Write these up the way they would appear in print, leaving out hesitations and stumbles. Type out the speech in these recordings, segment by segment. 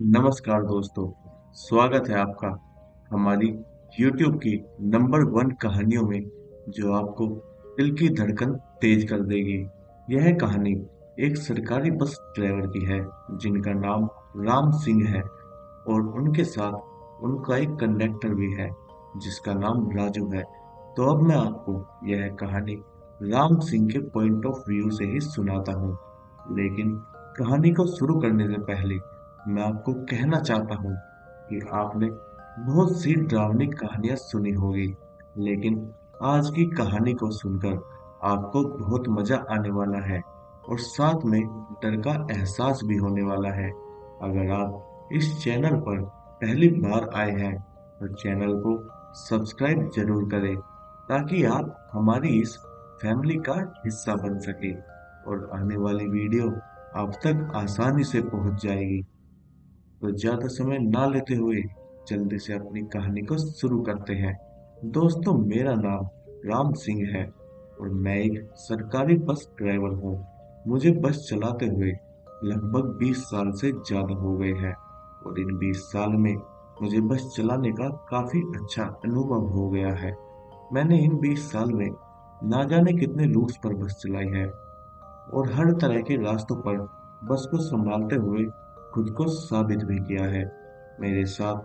नमस्कार दोस्तों, स्वागत है आपका हमारी YouTube की नंबर 1 कहानियों में जो आपको दिल की धड़कन तेज कर देगी। यह कहानी एक सरकारी बस ड्राइवर की है जिनका नाम राम सिंह है और उनके साथ उनका एक कंडक्टर भी है जिसका नाम राजू है। तो अब मैं आपको यह कहानी राम सिंह के पॉइंट ऑफ व्यू से ही सुनाता हूँ। लेकिन कहानी को शुरू करने से पहले मैं आपको कहना चाहता हूँ कि आपने बहुत सी डरावनी कहानियां सुनी होगी, लेकिन आज की कहानी को सुनकर आपको बहुत मजा आने वाला है और साथ में डर का एहसास भी होने वाला है। अगर आप इस चैनल पर पहली बार आए हैं तो चैनल को सब्सक्राइब जरूर करें ताकि आप हमारी इस फैमिली का हिस्सा बन सके और आने वाली वीडियो आप तक आसानी से पहुंच जाएगी। तो ज्यादा समय ना लेते हुए जल्दी से अपनी कहानी को शुरू करते हैं। दोस्तों, मेरा नाम राम सिंह है और मैं एक सरकारी बस ड्राइवर हूँ। मुझे बस चलाते हुए लगभग 20 साल से ज्यादा हो गए हैं और इन 20 साल में मुझे बस चलाने का काफी अच्छा अनुभव हो गया है। मैंने इन 20 साल में ना जाने कितने रूट्स पर बस चलाई है और हर तरह के रास्तों पर बस को संभालते हुए खुद को साबित भी किया है। मेरे साथ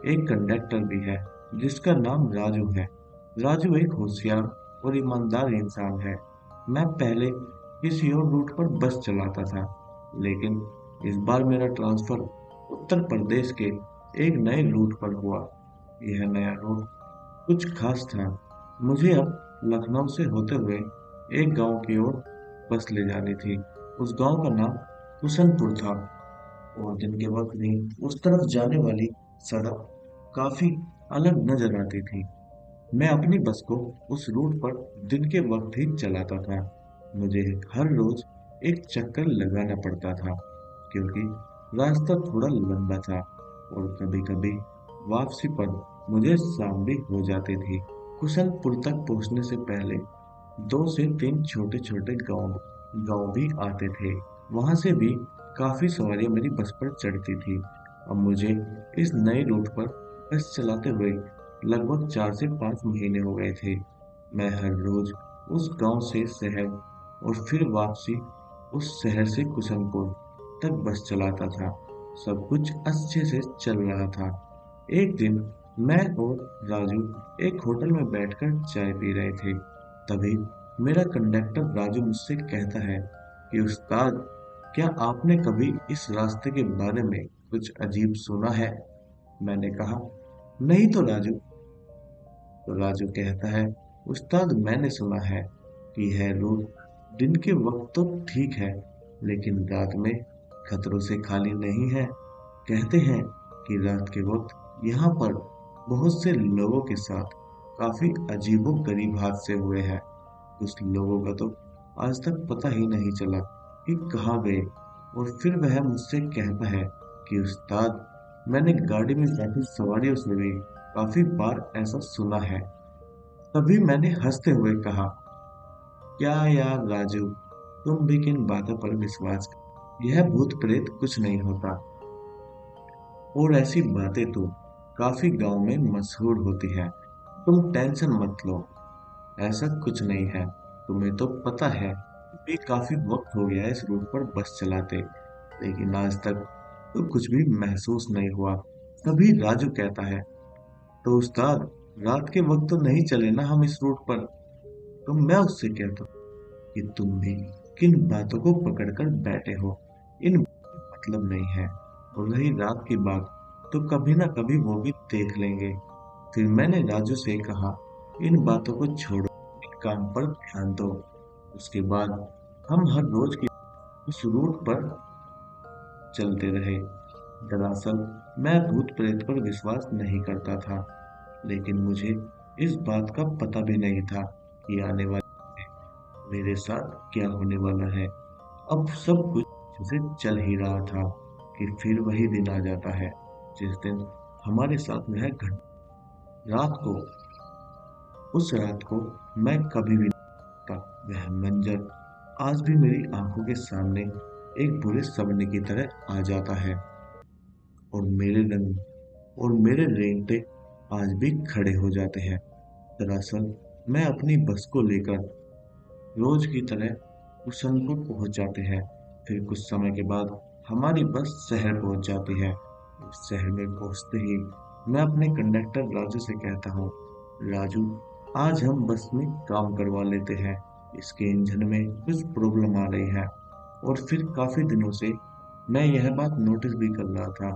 एक कंडक्टर भी है जिसका नाम राजू है। राजू एक होशियार और ईमानदार इंसान है। मैं पहले किसी और रूट पर बस चलाता था, लेकिन इस बार मेरा ट्रांसफर उत्तर प्रदेश के एक नए रूट पर हुआ। यह नया रूट कुछ खास था। मुझे अब लखनऊ से होते हुए एक गांव की ओर बस ले जानी थी। उस गांव का नाम कुशनपुर था और दिन के वक्त भी उस तरफ जाने वाली सड़क काफी अलग नजर आती थी। मैं अपनी बस को उस रूट पर दिन के वक्त ही चलाता था। मुझे हर रोज एक चक्कर लगाना पड़ता था क्योंकि रास्ता थोड़ा लंबा था और कभी-कभी वापसी पर मुझे शाम भी हो जाती थी। कुशनपुर तक पहुंचने से पहले 2 से 3 छोटे-छोटे गांव गांव भी आते थे। वहां से भी काफी सवारियां मेरी बस पर चढ़ती थी। अब मुझे इस नए रूट पर बस चलाते हुए लगभग 4 से 5 महीने हो गए थे। मैं हर रोज उस गांव से शहर और फिर वापसी उस शहर से कुशनपुर तक बस चलाता था। सब कुछ अच्छे से चल रहा था। एक दिन मैं और राजू एक होटल में बैठकर चाय पी रहे थे। तभी मेरा कंडक्टर राजू मुझसे कहता है कि उस्ताद, क्या आपने कभी इस रास्ते के बारे में कुछ अजीब सुना है? मैंने कहा, नहीं तो राजू। तो राजू कहता है, उस्ताद, मैंने सुना है कि यह रूट दिन के वक्त तो ठीक है, लेकिन रात में खतरों से खाली नहीं है। कहते हैं कि रात के वक्त यहाँ पर बहुत से लोगों के साथ काफी अजीबो-गरीब हादसे हुए हैं। कुछ लोगों का तो आज तक पता ही नहीं चला कि कहाँ गए। और फिर वह मुझसे कहता है कि उस्ताद, मैंने गाड़ी में बैठी सवारियों से भी काफी बार ऐसा सुना है। तभी मैंने हंसते हुए कहा, क्या यार राजू, तुम भी किन बातों पर विश्वास कर, यह भूत प्रेत कुछ नहीं होता और ऐसी बातें तो काफी गांव में मशहूर होती है। तुम टेंशन मत लो, ऐसा कुछ नहीं है। तुम्हें तो पता है भी काफी वक्त हो गया है इस रूट पर बस चलाते, लेकिन आज तक तो कुछ भी महसूस नहीं हुआ। तभी राजू कहता है, तो उस्ताद, रात के वक्त तो नहीं चले ना हम इस रूट पर? तो मैं उससे कहता हूँ कि तुम भी किन बातों को पकड़कर बैठे हो, इन मतलब नहीं है। और रही रात की बात, तो कभी ना कभी वो भी देख लेंगे। फिर मैंने राजू से कहा, इन बातों को छोड़ो, एक काम पर ध्यान दो। उसके बाद हम हर रोज की उस रूट पर चलते रहे। दरअसल मैं भूत प्रेत पर विश्वास नहीं करता था, लेकिन मुझे इस बात का पता भी नहीं था कि आने वाले मेरे साथ क्या होने वाला है। अब सब कुछ अच्छे से चल ही रहा था कि फिर वही दिन आ जाता है जिस दिन हमारे साथ वह घटना। रात को उस रात को मैं कभी भी नहीं भूलता। वह मंजर आज भी मेरी आंखों के सामने एक बुरे सपने की तरह आ जाता है। और मेरे रेंगते आज भी खड़े हो जाते हैं। दरअसल मैं अपनी बस को लेकर रोज की तरह कुसनपुर पहुंच जाते हैं। फिर कुछ समय के बाद हमारी बस शहर पहुंच जाती है। उस शहर में पहुंचते ही मैं अपने कंडक्टर राजू से कहता हूँ, राजू, आज हम बस में काम करवा लेते हैं। इसके इंजन में कुछ प्रॉब्लम आ रही है। और फिर काफी दिनों से मैं यह बात नोटिस भी कर रहा था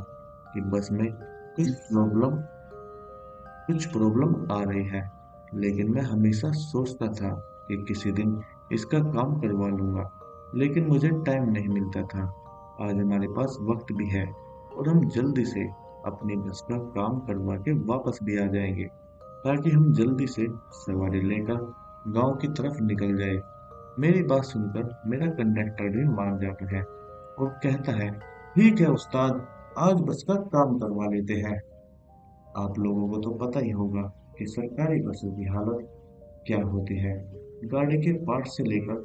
कि बस में प्रॉब्लम कुछ प्रॉब्लम आ रही है। लेकिन मैं हमेशा सोचता था कि किसी दिन इसका काम करवा लूंगा, लेकिन मुझे टाइम नहीं मिलता था। आज हमारे पास वक्त भी है और हम जल्दी से अपनी बस का काम करवा के वापस भी आ जाएंगे, ताकि हम जल्दी से सवारी लेकर गांव की तरफ निकल जाए। मेरी बात सुनकर मेरा कंडक्टर भी मान जाता है और कहता है, ठीक है उस्ताद, आज बस का काम करवा लेते हैं। आप लोगों को तो पता ही होगा कि सरकारी बसों की हालत क्या होती है। गाड़ी के पार्ट से लेकर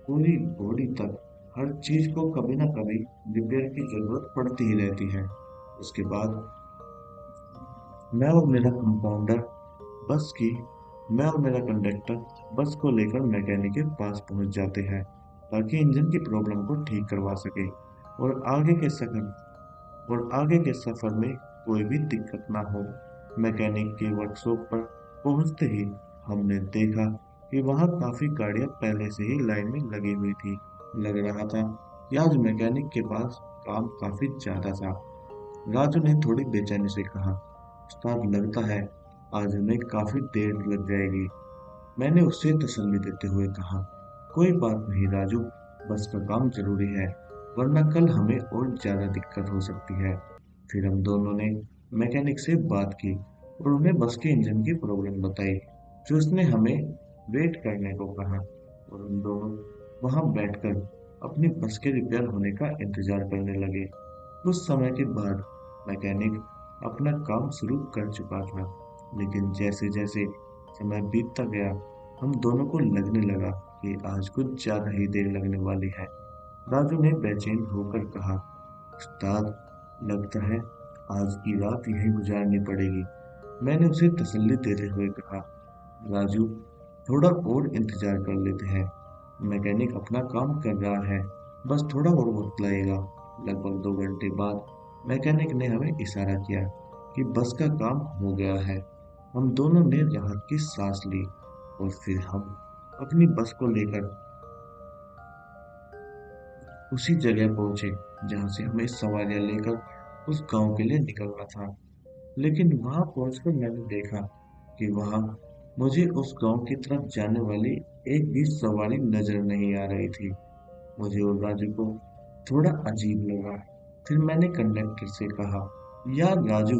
पूरी बॉडी तक हर चीज को कभी ना कभी रिपेयर की जरूरत पड़ती ही रहती है। उसके बाद मैं और मेरा कंपाउंडर बस की मैं और मेरा कंडक्टर बस को लेकर मैकेनिक के पास पहुंच जाते हैं, ताकि इंजन की प्रॉब्लम को ठीक करवा सके और आगे के सफर में कोई भी दिक्कत ना हो। मैकेनिक की वर्कशॉप पर पहुंचते ही हमने देखा कि वहां काफी गाड़ियां पहले से ही लाइन में लगी हुई थी। लग रहा था कि आज मैकेनिक के पास काम काफी ज्यादा था। राजू ने थोड़ी बेचैनी से कहा, उस्ताद, लगता है आज हमें काफी देर लग जाएगी। मैंने उसे तसल्ली देते हुए कहा, कोई बात नहीं राजू, बस का काम जरूरी है, वरना कल हमें और ज्यादा दिक्कत हो सकती है। फिर हम दोनों ने मैकेनिक से बात की और उन्हें बस के इंजन की प्रॉब्लम बताई। फिर उसने हमें वेट करने को कहा और हम दोनों वहां बैठकर अपनी बस के रिपेयर होने का इंतजार करने लगे। कुछ समय के बाद मैकेनिक अपना काम शुरू कर चुका था, लेकिन जैसे जैसे समय बीतता गया, हम दोनों को लगने लगा कि आज कुछ ज्यादा ही देर लगने वाली है। राजू ने बेचैन होकर कहा, उस्ताद, लगता है आज की रात यहीं गुजारनी पड़ेगी। मैंने उसे तसल्ली देते हुए कहा, राजू, थोड़ा और इंतजार कर लेते हैं। मैकेनिक अपना काम कर रहा है, बस थोड़ा और वक्त लगेगा। लगभग 2 घंटे बाद मैकेनिक ने हमें इशारा किया कि बस का काम हो गया है। हम दोनों ने राहत की सांस ली और फिर हम अपनी बस को लेकर उसी जगह पहुंचे जहां से हमें सवारियां लेकर उस गांव के लिए निकलना था। लेकिन वहां पहुंचकर मैंने देखा कि वहां मुझे उस गांव की तरफ जाने वाली एक भी सवारी नजर नहीं आ रही थी। मुझे और राजू को थोड़ा अजीब लगा। फिर मैंने कंडक्टर से कहा, यार राजू,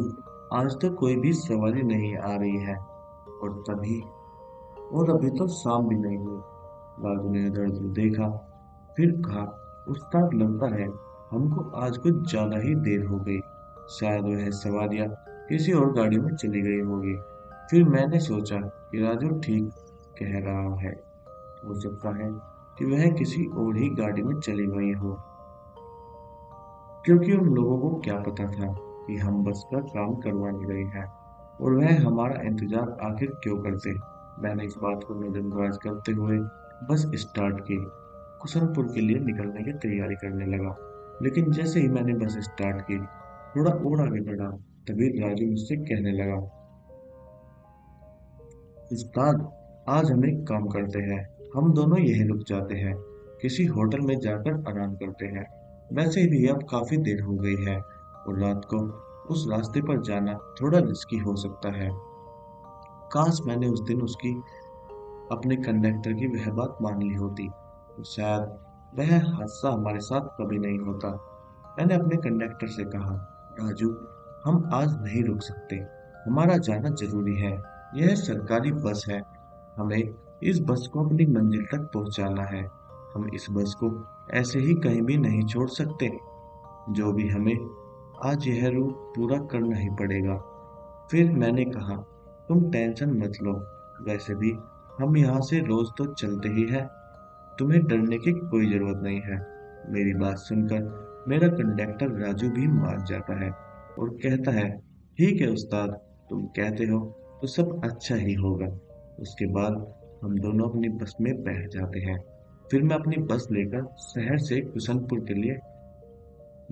आज तो कोई भी सवारी नहीं आ रही है। और तभी और अभी तो शाम भी नहीं हुई। राजू ने इधर उधर देखा, फिर कहा, उस्ताद, लगता है हमको आज कुछ ज्यादा ही देर हो गई। शायद वह सवारियां किसी और गाड़ी में चली गई होगी। फिर मैंने सोचा कि राजू ठीक कह रहा है। हो सकता है कि वह किसी और ही गाड़ी में चली गई हो, क्योंकि उन लोगों को क्या पता था कि हम बस का काम करवाने गए हैं और वह हमारा इंतजार आखिर क्यों करते। मैंने इस बात को नजरअंदाज करते हुए बस स्टार्ट की, कुशनपुर के लिए निकलने की तैयारी करने लगा। लेकिन जैसे ही मैंने बस स्टार्ट की, थोड़ा और आगे बढ़ा, तभी राजू मुझसे कहने लगा, उस्ताद, आज हम एक काम करते हैं, हम दोनों यहीं रुक जाते हैं, किसी होटल में जाकर आराम करते हैं। वैसे भी अब काफी देर हो गई है और रात को उस रास्ते पर जाना थोड़ा रिस्की हो सकता है। काश मैंने उस दिन उसकी अपने कंडक्टर की वह बात मान ली होती, तो शायद वह हादसा हमारे साथ कभी नहीं होता। मैंने अपने कंडक्टर से कहा, राजू, हम आज नहीं रुक सकते, हमारा जाना जरूरी है। यह सरकारी बस है, हमें इस बस को अपनी मंजिल तक पहुंचाना है। हम इस बस को ऐसे ही कहीं भी नहीं छोड़ सकते। जो भी हमें आज यह रूट पूरा करना ही पड़ेगा। फिर मैंने कहा, तुम टेंशन मत लो, वैसे भी हम यहाँ से रोज तो चलते ही हैं, तुम्हें डरने की कोई जरूरत नहीं है। मेरी बात सुनकर मेरा कंडक्टर राजू भी मान जाता है और कहता है, ठीक है उस्ताद, तुम कहते हो तो सब अच्छा ही होगा। उसके बाद हम दोनों अपनी बस में बैठ जाते हैं। फिर मैं अपनी बस लेकर शहर से कुशनपुर के लिए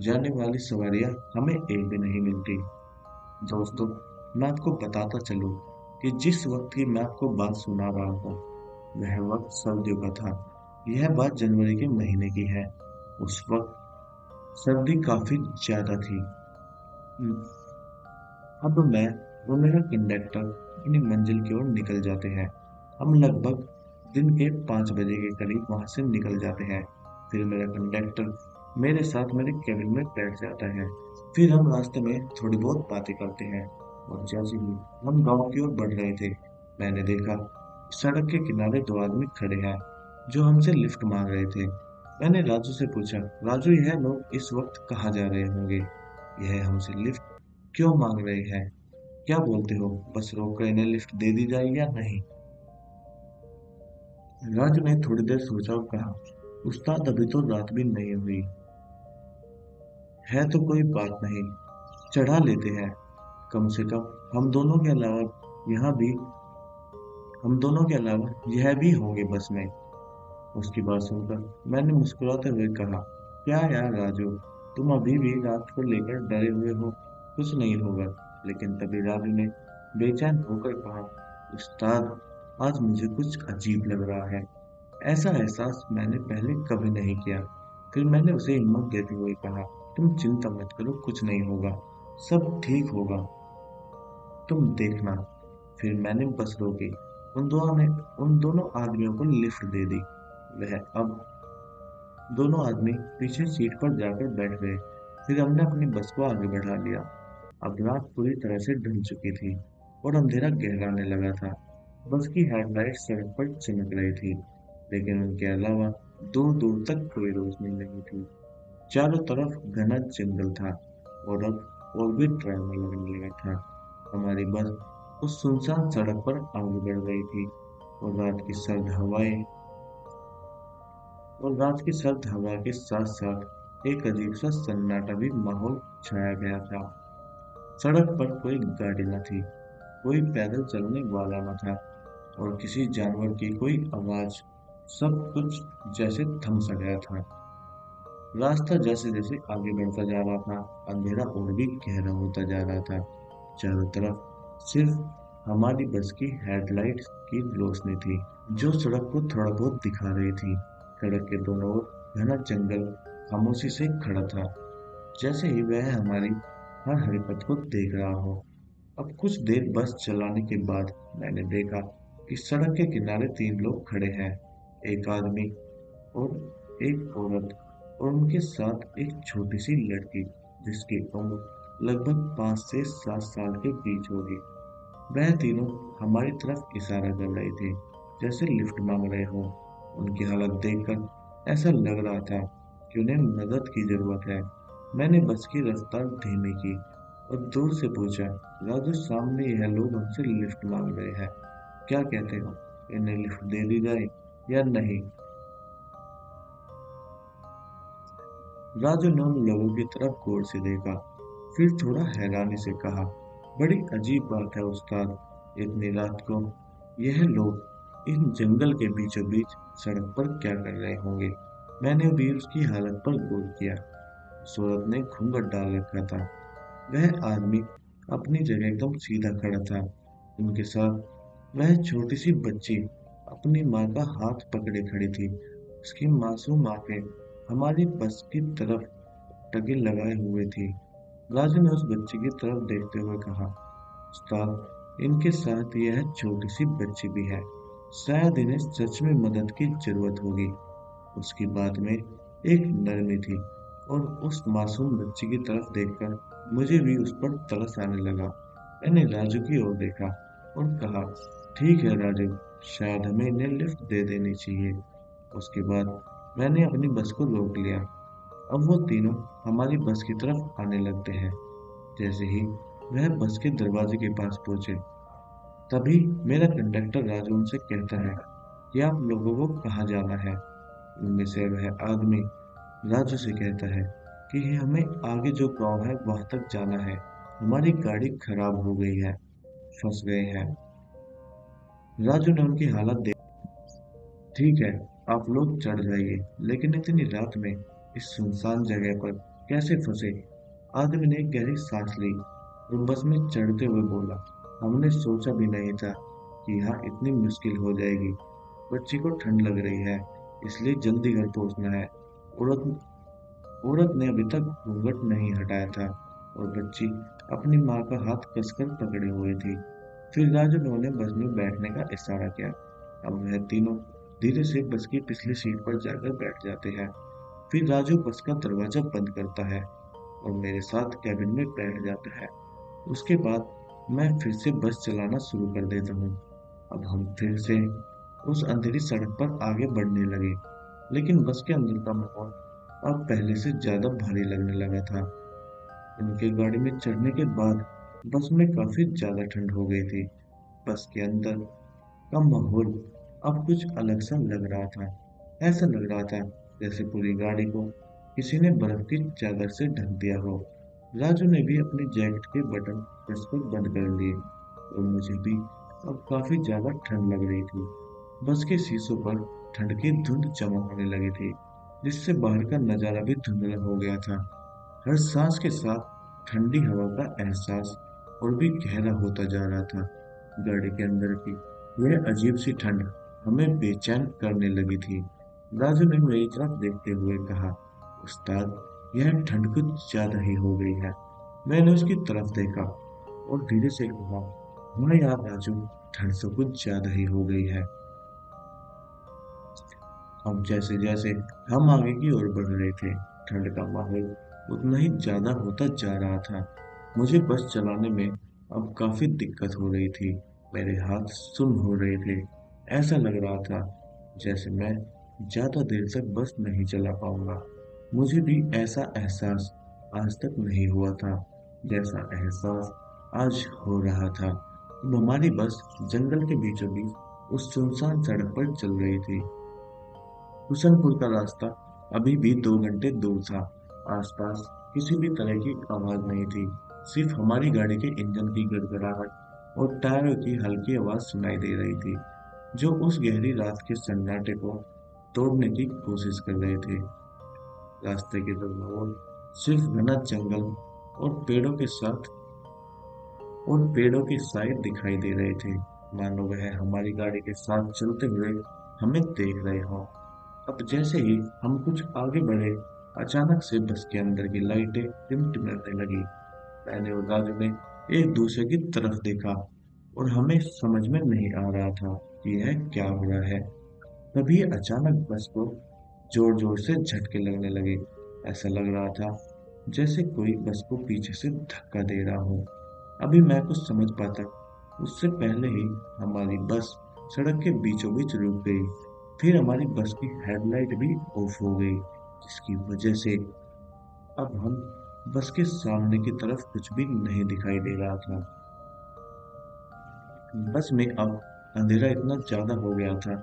जाने वाली सवारियां हमें एक भी नहीं मिलती। दोस्तों, मैं आपको बताता चलूं कि जिस वक्त की मैं आपको बात सुना रहा हूँ, वह वक्त सर्दियों का था। यह बात जनवरी के महीने की है। उस वक्त सर्दी काफी ज्यादा थी। अब मैं और मेरा कंडक्टर अपनी मंजिल की ओर निकल जाते हैं। हम लगभग दिन के 5 बजे के करीब वहां से निकल जाते हैं। फिर मेरा कंडक्टर मेरे साथ मेरे केबिन में बैठ जाता है। फिर हम रास्ते में थोड़ी बहुत बातें करते हैं। और जैसे ही हम गांव की ओर बढ़ रहे थे, मैंने देखा सड़क के किनारे दो आदमी खड़े हैं जो हमसे लिफ्ट मांग रहे थे। मैंने राजू से पूछा, राजू, यह लोग इस वक्त कहाँ जा रहे होंगे? यह हमसे लिफ्ट क्यों मांग रहे हैं? क्या बोलते हो, बस रोक कर इन्हें लिफ्ट दे दी जाए या नहीं? राजू ने थोड़ी देर सोचा और कहा, उस्ताद, अभी तो रात भी नहीं हुई है तो कोई बात नहीं, चढ़ा लेते हैं। कम से कम हम दोनों के अलावा यहाँ भी हम दोनों के अलावा यह भी होंगे बस में। उसकी बात सुनकर मैंने मुस्कुराते हुए कहा, क्या यार राजू, तुम अभी भी रात को लेकर डरे हुए हो? कुछ नहीं होगा। लेकिन तभी राजू ने बेचैन होकर कहा, उस्ताद, आज मुझे कुछ अजीब लग रहा है। ऐसा एहसास मैंने पहले कभी नहीं किया। फिर मैंने उसे हिम्मत देते हुए कहा, तुम चिंता मत करो, कुछ नहीं होगा, सब ठीक होगा, तुम देखना। फिर मैंने बस रोकी। उन दोनों आदमियों को लिफ्ट दे दी। वह अब दोनों आदमी पीछे सीट पर जाकर बैठ गए। फिर हमने अपनी बस को आगे बढ़ा लिया। अब रात पूरी तरह से ढल चुकी थी और अंधेरा गहराने लगा था। बस की हेडलाइट सड़क पर चमक रही थी, लेकिन उनके अलावा दूर दूर तक कोई रोशनी नहीं थी। चारों तरफ घना जंगल था और अब और भी डरावना लगने लगा था। हमारी बस उस सुनसान सड़क पर आगे बढ़ रही थी और रात की सर्द हवा के साथ साथ एक अजीब सा सन्नाटा भी माहौल छाया गया था। सड़क पर कोई गाड़ी न थी, कोई पैदल चलने वाला न था और किसी जानवर की कोई आवाज। सब कुछ जैसे थम सा गया था। रास्ता जैसे जैसे आगे बढ़ता जा रहा था, अंधेरा और भी गहरा होता जा रहा था। चारों तरफ सिर्फ हमारी बस की हेडलाइट की रोशनी थी, जो सड़क को थोड़ा बहुत दिखा रही थी। सड़क के दोनों ओर घना जंगल खामोशी से खड़ा था, जैसे ही वह हमारी हर हरकत को देख रहा हो। अब कुछ देर बस चलाने के बाद मैंने देखा कि सड़क के किनारे तीन लोग खड़े हैं, एक आदमी और एक औरत और उनके साथ एक छोटी सी लड़की, जिसकी उम्र लगभग 5 से 7 साल के बीच होगी। वह तीनों हमारी तरफ इशारा कर रहे थे, जैसे लिफ्ट मांग रहे हो। उनकी हालत देखकर ऐसा लग रहा था कि उन्हें मदद की जरूरत है। मैंने बस की रफ्तार धीमी की और दूर से पूछा, राजू, सामने यह लोग हमसे लिफ्ट मांग रहे हैं, क्या कहते हो, इन्हें लिफ्ट दे दी जाए या नहीं? राजू ने उन लोगों की तरफ गौर से देखा, फिर थोड़ा हैरानी से कहा, बड़ी अजीब बात है उस्ताद, इतनी रात को यह लोग इन जंगल के बीचों बीच सड़क पर क्या कर रहे होंगे? मैंने भी उसकी हालत पर गौर किया। उस औरत ने घूंघट डाल रखा था। वह आदमी अपनी जगह एकदम सीधा खड़ा था। उनके साथ वह छोटी सी बच्ची अपनी माँ का हाथ पकड़े खड़ी थी। उसकी मासूम आंखें हमारी बस की तरफ टगे लगाए हुए थी। राजू ने उस बच्ची की तरफ देखते हुए कहा, उस्ताद, इनके साथ यह छोटी सी बच्ची भी है, शायद इन्हें सच में मदद की जरूरत होगी। उसकी बात में एक नरमी थी और उस मासूम बच्ची की तरफ देखकर मुझे भी उस पर तरस आने लगा। मैंने राजू की ओर देखा और कहा, ठीक है राजू, शायद हमें इन्हें लिफ्ट दे देनी चाहिए। उसके बाद मैंने अपनी बस को रोक लिया। अब वो तीनों हमारी बस की तरफ आने लगते हैं। जैसे ही वह बस के दरवाजे के पास पहुंचे, तभी मेरा कंडक्टर राजू उनसे कहता है कि आप लोगों को कहाँ जाना है। उनमें से वह आदमी राजू से कहता है, कि हमें आगे जो गांव है वहां तक जाना है। हमारी गाड़ी खराब हो गई है, फंस गए हैं। राजू ने उनकी हालत देख, ठीक है, आप लोग चढ़ जाइए, लेकिन इतनी रात में इस सुनसान जगह पर कैसे फंसे? आदमी ने एक गहरी सांस ली और बस में चढ़ते हुए बोला, हमने सोचा भी नहीं था कि यहाँ इतनी मुश्किल हो जाएगी। बच्ची को ठंड लग रही है, इसलिए जल्दी घर पहुंचना है। औरत औरत ने अभी तक घूंघट नहीं हटाया था और बच्ची अपनी माँ का हाथ कसकर पकड़े हुए थी। फिर राजू ने उन्हें बस में बैठने का इशारा किया। अब वह तीनों धीरे से बस की पिछली सीट पर जाकर बैठ जाते हैं। फिर राजू बस का दरवाजा बंद करता है और मेरे साथ कैबिन में बैठ जाता है। उसके बाद मैं फिर से बस चलाना शुरू कर देता हूँ। अब हम फिर से उस अंधेरी सड़क पर आगे बढ़ने लगे, लेकिन बस के अंदर का माहौल अब पहले से ज्यादा भारी लगने लगा था। उनके गाड़ी में चढ़ने के बाद बस में काफी ज्यादा ठंड हो गई थी। बस के अंदर का माहौल अब कुछ अलग सा लग रहा था। ऐसा लग रहा था जैसे पूरी गाड़ी को किसी ने बर्फ की चादर से ढक दिया हो। राजू ने भी अपनी जैकेट के बटन कसकर बंद कर लिए और मुझे भी अब काफी ज्यादा ठंड लग रही थी। बस के शीशों पर ठंड की धुंध जमा होने लगी थी, जिससे बाहर का नजारा भी धुंधला हो गया था। हर सांस के साथ ठंडी हवा का एहसास और भी गहरा होता जा रहा था। गाड़ी के अंदर की यह अजीब सी ठंड हमें बेचैन करने लगी थी। राजू ने मेरी तरफ देखते हुए कहा, उस्ताद, यह ठंड कुछ ज्यादा ही हो गई है। मैंने उसकी तरफ देखा और धीरे से कहा, हाँ यार राजू, ठंड तो कुछ ज्यादा ही हो गई है। अब जैसे जैसे हम आगे की ओर बढ़ रहे थे, ठंड का माहौल उतना ही ज्यादा होता जा रहा था। मुझे बस चलाने में अब काफी दिक्कत हो रही थी। मेरे हाथ सुन्न हो रहे थे। ऐसा लग रहा था जैसे मैं ज्यादा देर तक बस नहीं चला पाऊंगा। मुझे भी ऐसा एहसास आज तक नहीं हुआ था जैसा एहसास आज हो रहा था। अब हमारी बस जंगल के बीचों बीच उस सुनसान सड़क पर चल रही थी। हुसनपुर का रास्ता अभी भी 2 घंटे दूर था। आसपास किसी भी तरह की आवाज नहीं थी। सिर्फ हमारी गाड़ी के इंजन की गड़गड़ाहट और टायरों की हल्की आवाज सुनाई दे रही थी, जो उस गहरी रात के सन्नाटे को तोड़ने की कोशिश कर रहे थे। रास्ते के दोनों ओर सिर्फ घना जंगल और पेड़ों के साए दिखाई दे रहे थे, मानो वह हमारी गाड़ी के साथ चलते हुए हमें देख रहे हों। अब जैसे ही हम कुछ आगे बढ़े, अचानक से बस के अंदर की लाइटें टिमटिमाने लगी। मैंने और राजू ने एक दूसरे की तरफ देखा और हमें समझ में नहीं आ रहा था कि यह क्या हो रहा है। तभी अचानक बस को जोर जोर से झटके लगने लगे। ऐसा लग रहा था जैसे कोई बस को पीछे से धक्का दे रहा हो। अभी मैं कुछ समझ पाता उससे पहले ही हमारी बस सड़क के बीचों बीच रुक गई। फिर हमारी बस की हेडलाइट भी ऑफ हो गई, जिसकी वजह से अब हम बस के सामने की तरफ कुछ भी नहीं दिखाई दे रहा था। बस में अब अंधेरा इतना ज्यादा हो गया था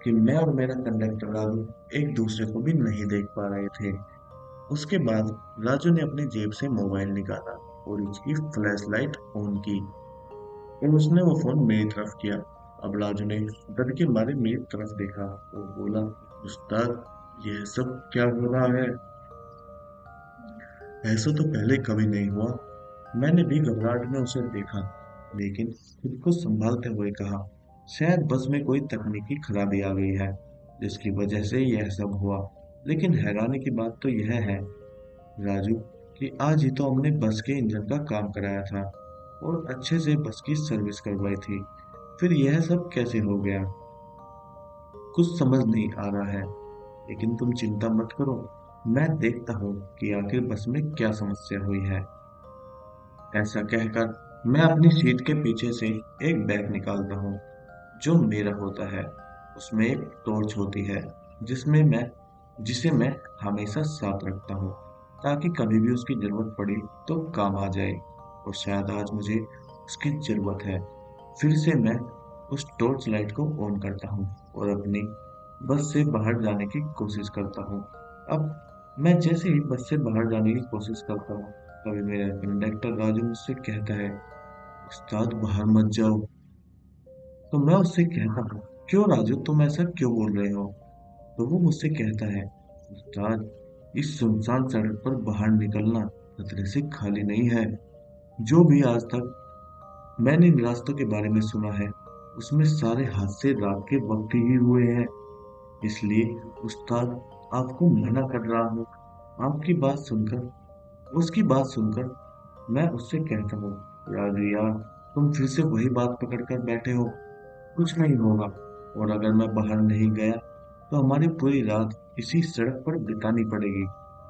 कि मैं और मेरा कंडक्टर राजू एक दूसरे को भी नहीं देख पा रहे थे। उसके बाद राजू ने अपनी जेब से मोबाइल निकाला और उसकी फ्लैश लाइट ऑन की और उसने वो फोन मेरी तरफ किया। अब राजू ने डर के मारे मेरी तरफ देखा और बोला, उस्ताद, यह सब क्या हो रहा है? ऐसा तो पहले कभी नहीं हुआ। मैंने भी घबराहट में उसे देखा, लेकिन खुद को संभालते हुए कहा, शायद बस में कोई तकनीकी खराबी आ गई है, जिसकी वजह से यह सब हुआ। लेकिन हैरानी की बात तो यह है राजू कि आज ही तो हमने बस के इंजन का काम कराया था और अच्छे से बस की सर्विस करवाई थी। फिर यह सब कैसे हो गया? कुछ समझ नहीं आ रहा है। लेकिन तुम चिंता मत करो, मैं देखता हूँ कि आखिर बस में क्या समस्या हुई है। ऐसा कहकर मैं अपनी सीट के पीछे से एक बैग निकालता हूँ जो मेरा होता है। उसमें एक टॉर्च होती है जिसमें मैं जिसे मैं हमेशा साथ रखता हूँ, ताकि कभी भी उसकी जरूरत पड़ी तो काम आ जाए। और शायद आज मुझे उसकी जरूरत है। फिर से मैं उस टॉर्च लाइट को ऑन करता हूँ और अपनी बस से बाहर जाने की कोशिश करता हूँ। अब मैं जैसे ही बस से बाहर जाने की कोशिश करता हूँ, तभी मेरा कंडक्टर राजू मुझसे कहता है, उस्ताद बाहर मत जाओ। तो मैं उससे कहता हूँ, क्यों राजू, तुम ऐसा क्यों बोल रहे हो? तो वो मुझसे कहता है, उस्ताद, इस सुनसान सड़क पर बाहर निकलना खतरे से खाली नहीं है। जो भी आज तक मैंने इन रास्तों के बारे में सुना है, उसमें सारे हादसे रात के वक्त ही हुए हैं। इसलिए उस्ताद, आपको मना कर रहा हूँ। आपकी बात सुनकर उसकी बात सुनकर मैं उससे कहता हूँ, राजू यार, तुम फिर से वही बात पकड़ कर बैठे हो। कुछ नहीं होगा। और अगर मैं बाहर नहीं गया तो हमारी पूरी रात इसी सड़क पर बितानी पड़ेगी।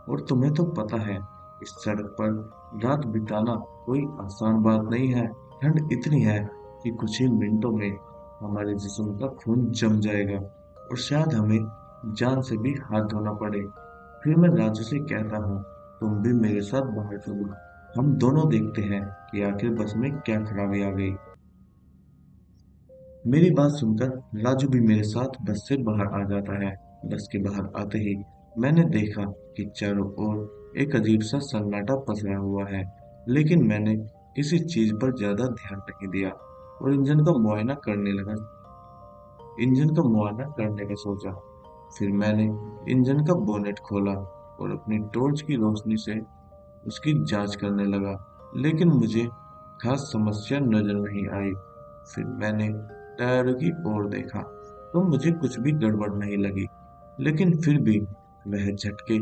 और तुम्हें तो पता है, इस सड़क पर रात बिताना कोई आसान बात नहीं है। ठंड इतनी है कि कुछ ही मिनटों में हमारे जिस्म का खून जम जाएगा और शायद हमें जान से भी हाथ धोना पड़े। फिर मैं राजू से कहता हूँ, तुम भी मेरे साथ बाहर चलो। हम दोनों देखते हैं कि आखिर बस में क्या खराबी आ गई। मेरी बात सुनकर राजू भी मेरे साथ बस से बाहर आ जाता है। बस के बाहर आते ही मैंने देखा कि चारों ओर एक अजीब सा सन्नाटा पसरा हुआ है, लेकिन मैंने किसी चीज पर ज्यादा ध्यान नहीं दिया और इंजन का मुआयना करने का सोचा। फिर मैंने इंजन का बोनेट खोला और अपनी टॉर्च की रोशनी से उसकी जांच करने लगा, लेकिन मुझे खास समस्या नजर नहीं आई। फिर मैंने टायरों की ओर देखा तो मुझे कुछ भी गड़बड़ नहीं लगी, लेकिन फिर भी वह झटके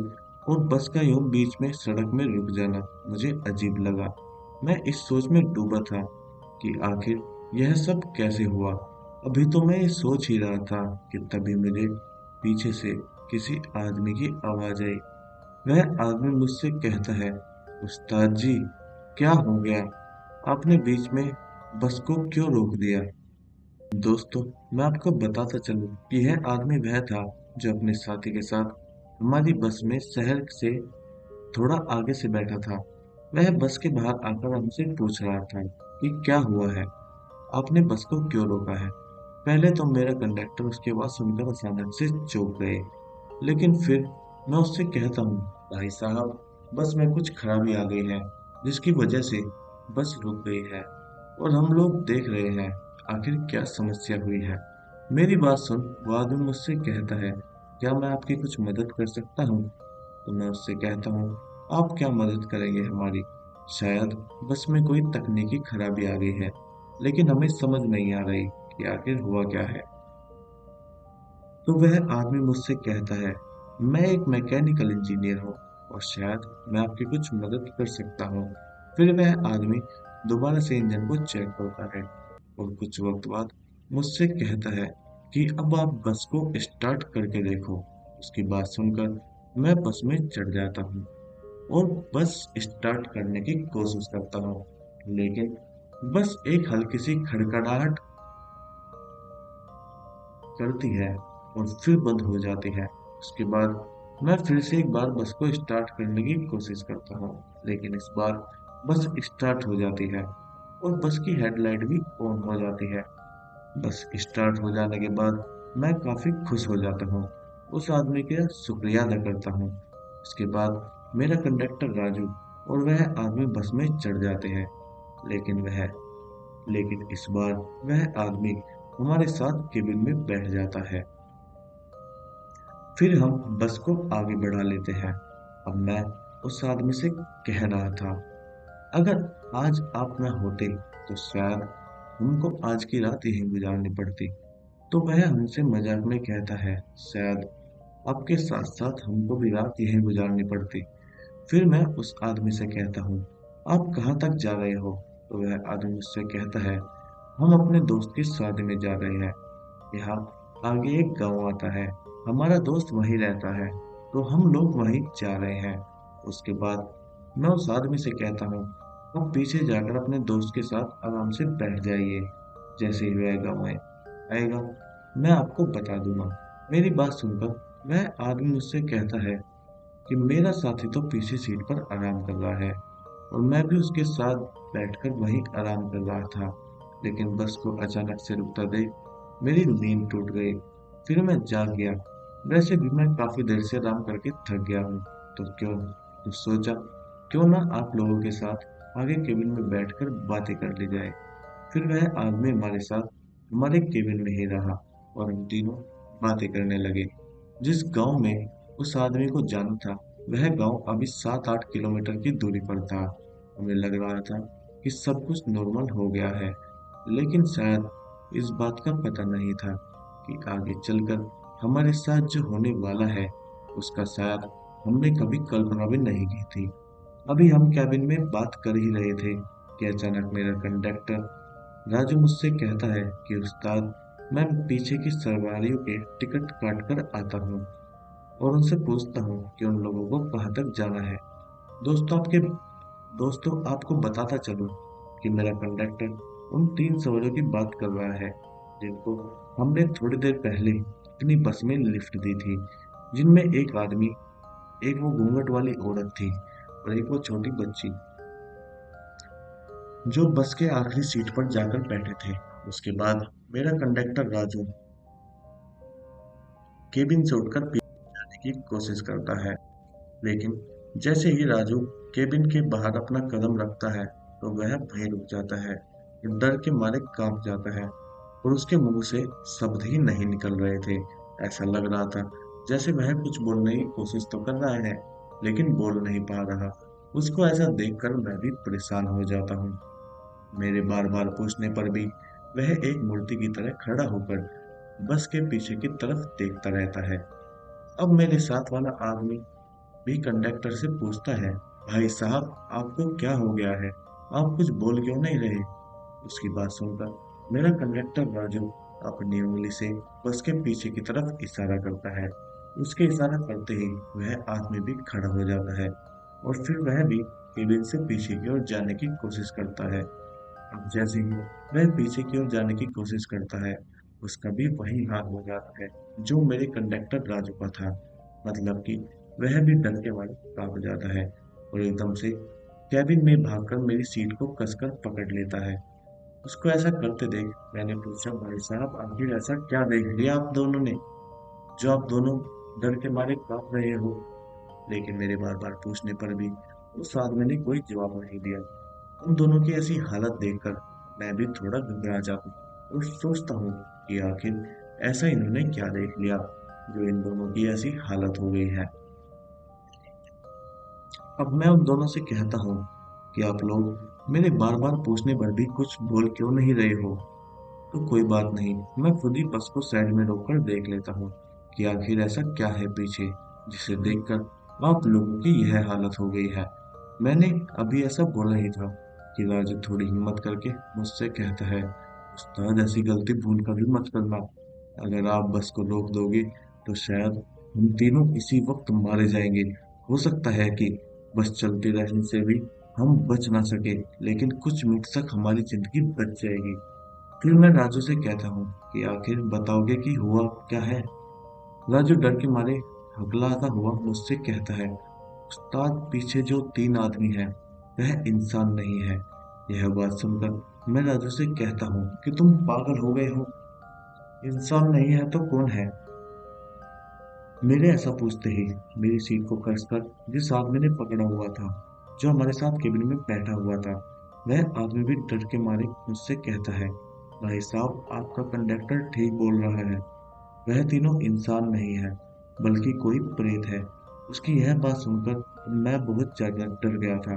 और बस का यूं बीच में सड़क में रुक जाना मुझे अजीब लगा। मैं इस सोच में डूबा था कि आखिर यह सब कैसे हुआ। अभी तो मैं ये सोच ही रहा था कि तभी मुझे पीछे से किसी आदमी की आवाज आई। वह आदमी मुझसे कहता है, उस्ताद जी, क्या हो गया? आपने बीच में बस को क्यों रोक दिया? दोस्तों, मैं आपको बताता चलूं कि यह आदमी वह था जो अपने साथी के साथ हमारी बस में शहर से थोड़ा आगे से बैठा था। वह बस के बाहर आकर हमसे पूछ रहा था कि क्या हुआ है, आपने बस को क्यों रोका है। पहले तो मेरा कंडक्टर उसकी आवाज सुनकर अचानक से चौंक गए, लेकिन फिर मैं उससे कहता हूँ, भाई साहब, बस में कुछ खराबी आ गई है जिसकी वजह से बस रुक गई है और हम लोग देख रहे हैं आखिर क्या समस्या हुई है। मेरी बात सुन वो आदमी मुझसे कहता है, क्या मैं आपकी कुछ मदद कर सकता हूँ? तो मैं उससे कहता हूँ, आप क्या मदद करेंगे हमारी? शायद बस में कोई तकनीकी खराबी आ गई है, लेकिन हमें समझ नहीं आ रही कि आखिर हुआ क्या है। तो वह आदमी मुझसे कहता है, मैं एक मैकेनिकल इंजीनियर हूँ और शायद मैं आपकी कुछ मदद कर सकता हूँ। फिर वह आदमी दोबारा से इंजन को चेक करता है और कुछ वक्त बाद मुझसे कहता है कि अब आप बस को स्टार्ट करके देखो। उसकी बात सुनकर मैं बस में चढ़ जाता हूँ और बस स्टार्ट करने की कोशिश करता हूँ, लेकिन बस एक हल्की सी खड़खड़ाहट करती है और फिर बंद हो जाती है। उसके बाद मैं फिर से एक बार बस को स्टार्ट करने की कोशिश करता हूँ, लेकिन इस बार बस स्टार्ट हो जाती है और बस की हेडलाइट भी ऑन हो जाती है। बस स्टार्ट हो जाने के बाद मैं काफी खुश हो जाता हूँ। उस आदमी का शुक्रिया अदा करता हूँ। उसके बाद मेरा कंडक्टर राजू और वह आदमी बस में चढ़ जाते हैं, लेकिन वह लेकिन इस बार वह आदमी हमारे साथ केबिन में बैठ जाता है। फिर हम बस को आगे बढ़ा लेते हैं। अब मैं उस आदमी से कह रहा था, अगर आज आप न होते तो शायद हमको आज की रात यहीं गुजारनी पड़ती। तो वह हमसे मजाक में कहता है, शायद आपके साथ साथ हमको भी रात यहीं गुजारनी पड़ती। फिर मैं उस आदमी से कहता हूँ, आप कहाँ तक जा रहे हो? तो वह आदमी मुझसे कहता है, हम अपने दोस्त की शादी में जा रहे हैं। यहाँ आगे एक गांव आता है, हमारा दोस्त वहीं रहता है, तो हम लोग वहीं जा रहे हैं। उसके बाद मैं उस आदमी से कहता हूँ, आप पीछे जाकर अपने दोस्त के साथ आराम से बैठ जाइए। जैसे ही वह गाँव आएगा, मैं आपको बता दूंगा। मेरी बात सुनकर वह आदमी मुझसे कहता है कि मेरा साथी तो पीछे सीट पर आराम कर रहा है और मैं भी उसके साथ बैठकर वहीं आराम कर रहा था, लेकिन बस को अचानक से रुकता देख मेरी नींद टूट गई। फिर मैं जाग गया। वैसे भी मैं काफी देर से आराम करके थक गया हूँ। तो सोचा क्यों ना आप लोगों के साथ आगे केबिन में बैठकर बातें कर ली जाए। फिर वह आदमी हमारे साथ हमारे केबिन में ही रहा और हम तीनों बातें करने लगे। जिस गांव में उस आदमी को जाना था, वह गांव अभी 7-8 किलोमीटर की दूरी पर था। हमें लग रहा था कि सब कुछ नॉर्मल हो गया है, लेकिन शायद इस बात का पता नहीं था कि आगे चलकर हमारे साथ जो होने वाला है, उसका शायद हमने कभी कल्पना भी नहीं की थी। अभी हम कैबिन में बात कर ही रहे थे कि अचानक मेरा कंडक्टर राजू मुझसे कहता है कि उस्ताद, मैं पीछे की सवारियों के टिकट काट कर आता हूँ और उनसे पूछता हूँ कि उन लोगों को कहाँ तक जाना है। दोस्तों आपके दोस्तों आपको बताता चलूं कि मेरा कंडक्टर उन 3 सवारियों की बात कर रहा है जिनको हमने थोड़ी देर पहले अपनी बस में लिफ्ट दी थी, जिनमें एक आदमी, एक वो घूंघट वाली औरत थी और एक वो छोटी बच्ची जो बस के आखिरी सीट पर जाकर बैठे थे। उसके बाद मेरा कंडक्टर राजू केबिन से उठकर पीछे जाने की कोशिश करता है, लेकिन जैसे ही राजू केबिन के बाहर अपना कदम रखता है, तो वह वहीं रुक जाता है और डर के मारे कांप जाता है और उसके मुंह से शब्द ही नहीं निकल रहे थे। ऐसा लग रहा था जैसे वह कुछ बोलने की कोशिश तो कर रहा है, लेकिन बोल नहीं पा रहा। उसको ऐसा देखकर मैं भी परेशान हो जाता हूँ। मेरे बार बार पूछने पर भी वह एक मूर्ति की तरह खड़ा होकर बस के पीछे की तरफ देखता रहता है। अब मेरे साथ वाला आदमी भी कंडक्टर से पूछता है, भाई साहब आपको क्या हो गया है, आप कुछ बोल क्यों नहीं रहे। उसकी बात सुनकर मेरा कंडक्टर राजू अपनी उंगली से बस के पीछे की तरफ इशारा करता है। उसके इशारा करते ही वह आदमी भी खड़ा हो जाता है और फिर वह भी केबिन से पीछे की ओर जाने की कोशिश करता है। अब जैसे ही वह पीछे की ओर जाने की कोशिश करता है, उसका भी वही हाल हो जाता है जो मेरे कंडक्टर राजू का था। मतलब कि वह भी डर के मारे कांप जाता है और एकदम से कैबिन में भागकर मेरी सीट को कसकर पकड़ लेता है। उसको ऐसा करते देख मैंने पूछा, भाई साहब आखिर ऐसा क्या देख लिया आप दोनों ने, जो आप दोनों डर के मारे कांप रहे हो। लेकिन मेरे बार बार पूछने पर भी उस आदमी ने कोई जवाब नहीं दिया। उन दोनों की ऐसी हालत देखकर मैं भी थोड़ा घबरा जाता हूँ और सोचता हूँ कि आखिर ऐसा इन्होंने क्या देख लिया जो इन दोनों की ऐसी हालत हो गई है। अब मैं उन दोनों से कहता हूँ कि आप लोग मेरे बार बार पूछने पर भी कुछ बोल क्यों नहीं रहे हो। तो कोई बात नहीं, मैं खुद ही बस को साइड में रोककर देख लेता हूँ कि आखिर ऐसा क्या है पीछे जिसे देखकर आप लोगों की यह हालत हो गई है। मैंने अभी ऐसा बोला ही था कि राजू थोड़ी हिम्मत करके मुझसे कहता है, उस्ताद ऐसी गलती भूल कर भी मत करना। अगर आप बस को रोक दोगे तो शायद हम तीनों इसी वक्त मारे जाएंगे। हो सकता है कि बस चलते रहने से भी हम बच ना सके, लेकिन कुछ मिनट तक हमारी जिंदगी बच जाएगी। फिर मैं राजू से कहता हूँ कि आखिर बताओगे कि हुआ क्या है। राजू डर के मारे हकलाता हुआ मुझसे कहता है, उस्ताद पीछे जो 3 आदमी हैं वह इंसान नहीं है। यह बात सुनकर मैं राजू से कहता हूँ कि तुम पागल हो गए हो, इंसान नहीं है तो कौन है। मेरे ऐसा पूछते ही मेरी सीट को कसकर जिस आदमी ने पकड़ा हुआ था, जो हमारे साथ केबिन में बैठा हुआ था, वह आदमी भी डर के मारे मुझसे कहता है, भाई साहब आपका कंडक्टर ठीक बोल रहा है, वह तीनों इंसान नहीं है बल्कि कोई प्रेत है। उसकी यह बात सुनकर मैं बहुत ज्यादा डर गया था।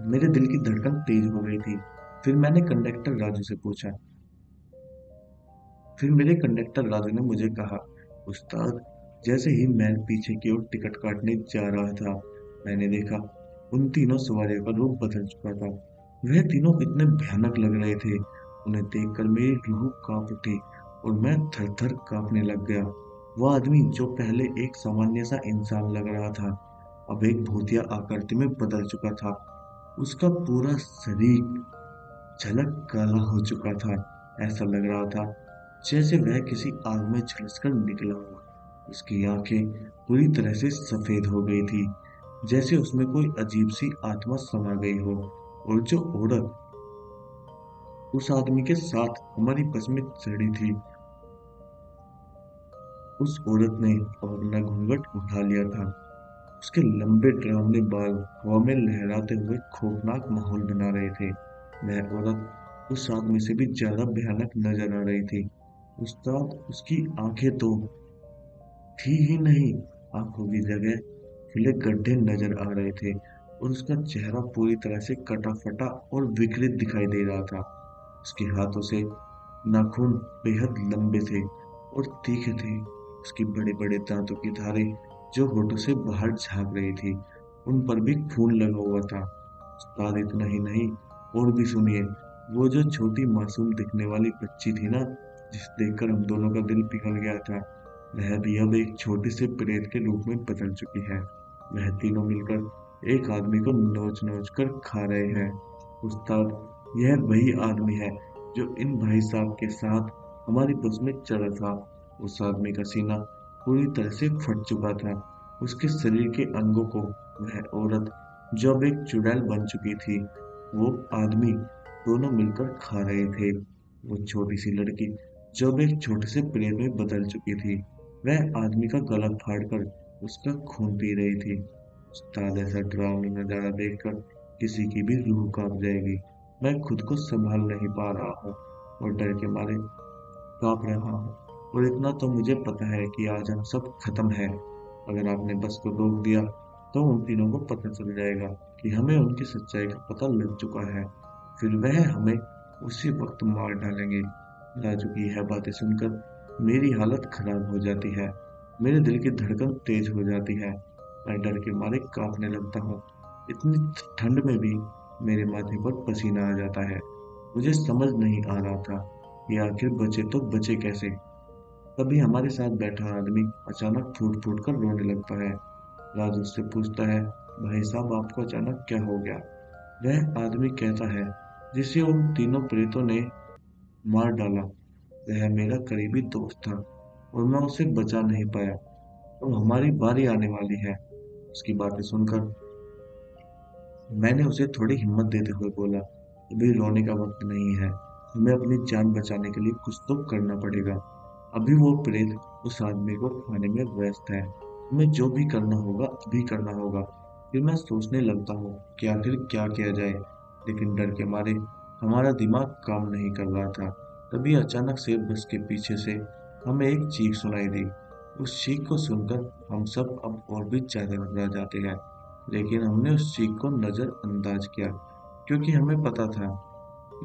मेरे दिल की धड़कन तेज हो गई थी। फिर मैंने कंडक्टर राजू से पूछा फिर मेरे कंडक्टर राजू ने मुझे कहा, उस्ताद जैसे ही मैं पीछे की ओर टिकट काटने जा रहा था, मैंने देखा उन तीनों सवारियों का रूप बदल चुका था। वह तीनों इतने भयानक लग रहे थे, उन्हें देखकर मेरी रूह कांप उठी और मैं थर थर कांपने लग गया। वह आदमी जो पहले एक सामान्य सा इंसान लग रहा था, अब एक भूतिया आकृति में बदल चुका था। उसका पूरा शरीर झलक काला हो चुका था। ऐसा लग रहा था जैसे वह किसी आग में झुलसकर निकला हो। उसकी आंखें पूरी तरह से सफेद हो गई थी, जैसे उसमें कोई अजीब सी आत्मा समा गई हो। और जो औरत उस आदमी के साथ हमारी बस में चढ़ी थी, उस औरत ने अपना घूंघट उठा लिया था। उसके लंबे डरावने बाल हवा में लहराते हुए खौफनाक माहौल बना रहे थे। वह औरत उस आदमी से भी ज्यादा भयानक नजर आ रही थी। उस्ताद, उसकी आंखें तो थी ही नहीं, आंखों की जगह खुले गड्ढे नजर आ रहे थे और उसका चेहरा पूरी तरह से कटा फटा और विकृत दिखाई दे रहा था। उसके हाथों से नाखून बेहद लंबे थे और तीखे थे। उसकी बड़े बड़े दांतों की धारें जो होठों से बाहर झांक रही थी, उन पर भी खून लगा हुआ था। उस्ताद, इतना ही नहीं, और भी सुनिए। वो जो छोटी मासूम दिखने वाली बच्ची थी ना, जिसे देखकर हम दोनों का दिल पिघल गया था, वह भी अब एक छोटे से प्रेत के रूप में बदल चुकी है। वह तीनों मिलकर एक आदमी को नोच नोच कर खा रहे हैं। उस्ताद, यह वही आदमी है जो इन भाई साहब के साथ हमारी बस में चढ़ा था। उस आदमी का सीना पूरी तरह से फट चुका था। उसके शरीर के अंगों को वह औरत जो अब एक चुड़ैल बन चुकी थी, वो आदमी, दोनों मिलकर खा रहे थे। वो छोटी सी लड़की जो अब एक छोटे से प्रेत में बदल चुकी थी, वह आदमी का गला फाड़कर उसका खून पी रही थी। उस्ताद, ऐसा डरावना नजारा देखकर किसी की भी रूह कांप जाएगी। मैं खुद को संभाल नहीं पा रहा हूँ और डर के मारे कांप रहा हूँ। और इतना तो मुझे पता है कि आज हम सब खत्म है। अगर आपने बस को रोक दिया तो उन तीनों को पता चल जाएगा कि हमें उनकी सच्चाई का पता लग चुका है। फिर वह हमें उसी वक्त मार डालेंगे। राजू की यह बातें सुनकर मेरी हालत खराब हो जाती है। मेरे दिल की धड़कन तेज हो जाती है। मैं डर के मारे कांपने लगता हूँ। इतनी ठंड में भी मेरे माथे पर पसीना आ जाता है। मुझे समझ नहीं आ रहा था कि आखिर बचे तो बचे कैसे। तभी हमारे साथ बैठा आदमी अचानक फूट फूट कर रोने लगता है। राज उससे पूछता है, भाई साहब, आपको अचानक क्या हो गया? वह आदमी कहता है, जिसे उन तीनों प्रेतों ने मार डाला, वह मेरा करीबी दोस्त था और मैं उसे बचा नहीं पाया। अब हमारी बारी आने वाली है। उसकी बातें सुनकर मैंने उसे थोड़ी हिम्मत देते हुए बोला, अभी रोने का वक्त नहीं है। हमें अपनी जान बचाने के लिए कुछ तो करना पड़ेगा। अभी वो प्रेत उस आदमी को खाने में व्यस्त है। हमें जो भी करना होगा अभी करना होगा। फिर मैं सोचने लगता हूँ कि आखिर क्या किया जाए, लेकिन डर के मारे हमारा दिमाग काम नहीं कर रहा था। तभी अचानक से बस के पीछे से हमें एक चीख सुनाई दी। उस चीख को सुनकर हम सब अब और भी ज्यादा घबरा जाते हैं, लेकिन हमने उस चीख को नजरअंदाज किया, क्योंकि हमें पता था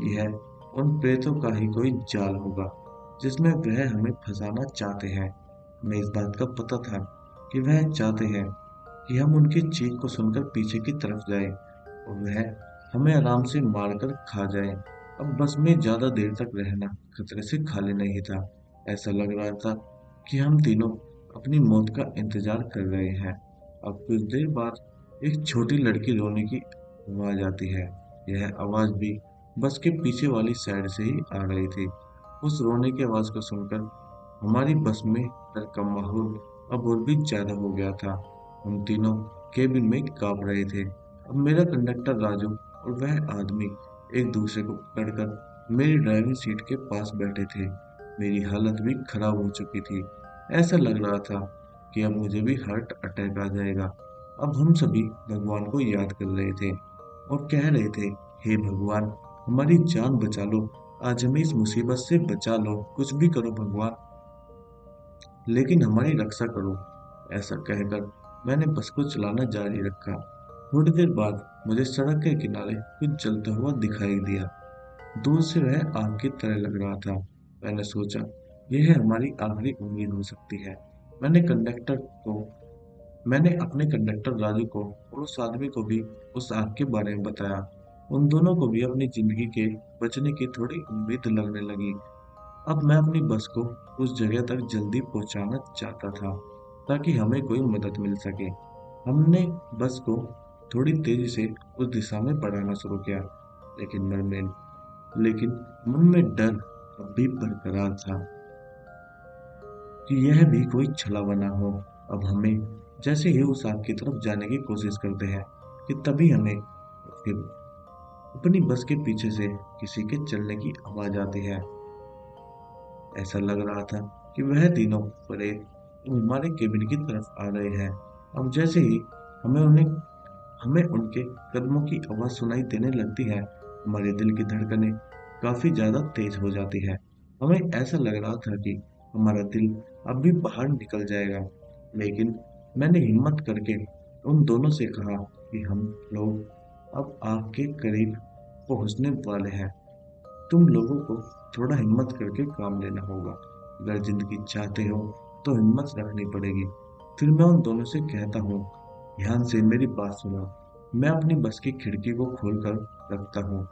यह उन प्रेतों का ही कोई जाल होगा जिसमें वह हमें फंसाना चाहते हैं। हमें इस बात का पता था कि वह चाहते हैं कि हम उनकी चीख को सुनकर पीछे की तरफ जाएं और वह हमें आराम से मारकर खा जाए। अब बस में ज्यादा देर तक रहना खतरे से खाली नहीं था। ऐसा लग रहा था कि हम तीनों अपनी मौत का इंतजार कर रहे हैं। अब कुछ देर बाद एक छोटी लड़की रोने की आवाज आती है। यह आवाज भी बस के पीछे वाली साइड से ही आ रही थी। उस रोने की आवाज को सुनकर हमारी बस में डर का माहौल अब और भी ज्यादा हो गया था। हम तीनों केबिन में कांप रहे थे। अब मेरा कंडक्टर राजू और वह आदमी एक दूसरे को पकड़कर मेरी ड्राइविंग सीट के पास बैठे थे। मेरी हालत भी खराब हो चुकी थी। ऐसा लग रहा था कि अब मुझे भी हार्ट अटैक आ जाएगा। अब हम सभी भगवान को याद कर रहे थे और कह रहे थे, हे भगवान, हमारी जान बचा लो। आज हमें इस मुसीबत से बचा लो। कुछ भी करो भगवान, लेकिन हमारी रक्षा करो। ऐसा कहकर मैंने बस को चलाना जारी रखा। थोड़ी देर बाद मुझे सड़क के किनारे कुछ जलता हुआ दिखाई दिया। दूर से वह आग की तरह लग रहा था। मैंने सोचा, यह हमारी आखिरी उम्मीद हो सकती है। मैंने कंडक्टर को मैंने अपने कंडक्टर राजू को और उस आदमी को भी उस आग के बारे में बताया। उन दोनों को भी अपनी जिंदगी के बचने की थोड़ी उम्मीद लगने लगी। अब मैं अपनी बस को उस जगह तक जल्दी पहुंचाना चाहता था ताकि हमें कोई मदद मिल सके। हमने बस को थोड़ी तेजी से उस दिशा में बढ़ाना शुरू किया, लेकिन लेकिन मन में डर अब भी बरकरार था कि यह भी कोई छलावा ना हो। अब हमें जैसे ही उस आग की तरफ जाने की कोशिश करते हैं कि तभी हमें फिर अपनी बस के पीछे से किसी के चलने की आवाज आती है। ऐसा लग रहा था कि वह तीनों प्रेत वो हमारे केबिन की तरफ आ रहे हैं। अब जैसे ही हमें उन्हें हमें उनके कदमों की आवाज सुनाई देने लगती है, हमारे दिल की धड़कनें काफी ज्यादा तेज हो जाती है। हमें ऐसा लग रहा था कि हमारा दिल अब भी बाहर निकल जाएगा, लेकिन मैंने हिम्मत करके उन दोनों से कहा कि हम लोग अब आग के करीब पहुंचने वाले हैं। तुम लोगों को थोड़ा हिम्मत करके काम लेना होगा। अगर जिंदगी चाहते हो तो हिम्मत रखनी पड़ेगी। फिर मैं उन दोनों से कहता हूँ, ध्यान से मेरी बात सुनो। मैं अपनी बस की खिड़की को खोलकर रखता हूँ।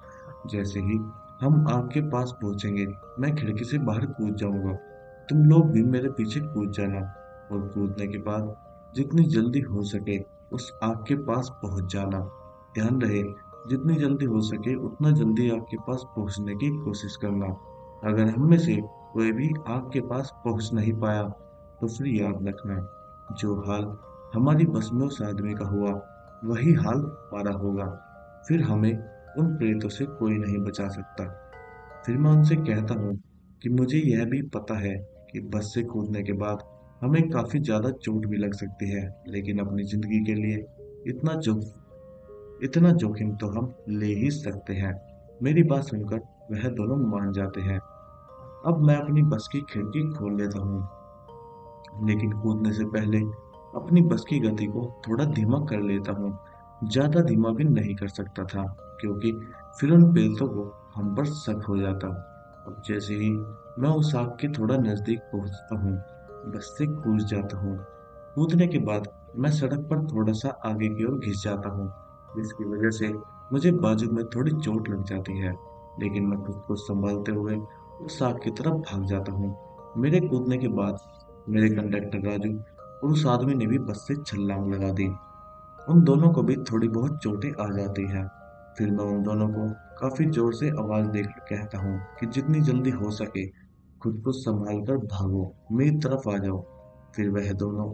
जैसे ही हम आग के पास पहुंचेंगे, मैं खिड़की से बाहर कूद जाऊंगा। तुम लोग भी मेरे पीछे कूद जाना, और कूदने के बाद जितनी जल्दी हो सके उस आग के पास पहुंच जाना। ध्यान रहे, जितनी जल्दी हो सके उतना जल्दी आग के पास पहुंचने की कोशिश करना। अगर हम में से कोई भी आग के पास पहुंच नहीं पाया, तो फिर याद रखना, जो हाल हमारी बस में उस आदमी का हुआ, वही हाल हमारा होगा। फिर हमें उन प्रेतों से कोई नहीं बचा सकता। फिर मैं उनसे कहता हूँ कि मुझे यह भी पता है कि बस से कूदने के बाद हमें काफी ज्यादा चोट भी लग सकती है, लेकिन अपनी जिंदगी के लिए इतना जो इतना जोखिम तो हम ले ही सकते हैं। मेरी बात सुनकर वह दोनों मान जाते हैं। अब मैं अपनी बस की खिड़की खोल लेता हूँ, लेकिन कूदने से पहले अपनी बस की गति को थोड़ा धीमा कर लेता हूँ। ज्यादा धीमा भी नहीं कर सकता था, क्योंकि फिर उन प्रेतों को हम पर शक हो जाता। अब जैसे ही मैं उस आग के थोड़ा नजदीक पहुंचता हूँ, बस से कूद जाता हूँ। कूदने के बाद मैं सड़क पर थोड़ा सा आगे की ओर घिस जाता हूँ, जिसकी वजह से मुझे बाजू में थोड़ी चोट लग जाती है, लेकिन मैं खुद को संभालते हुए उस आग की तरफ भाग जाता हूँ। मेरे कूदने के बाद मेरे कंडक्टर राजू और उस आदमी ने भी बस से छलांग लगा दी। उन दोनों को भी थोड़ी बहुत चोटें आ जाती हैं। फिर मैं उन दोनों को काफी जोर से आवाज देकर कहता हूँ कि जितनी जल्दी हो सके खुद को संभाल कर भागो, मेरी तरफ आ जाओ। फिर वह दोनों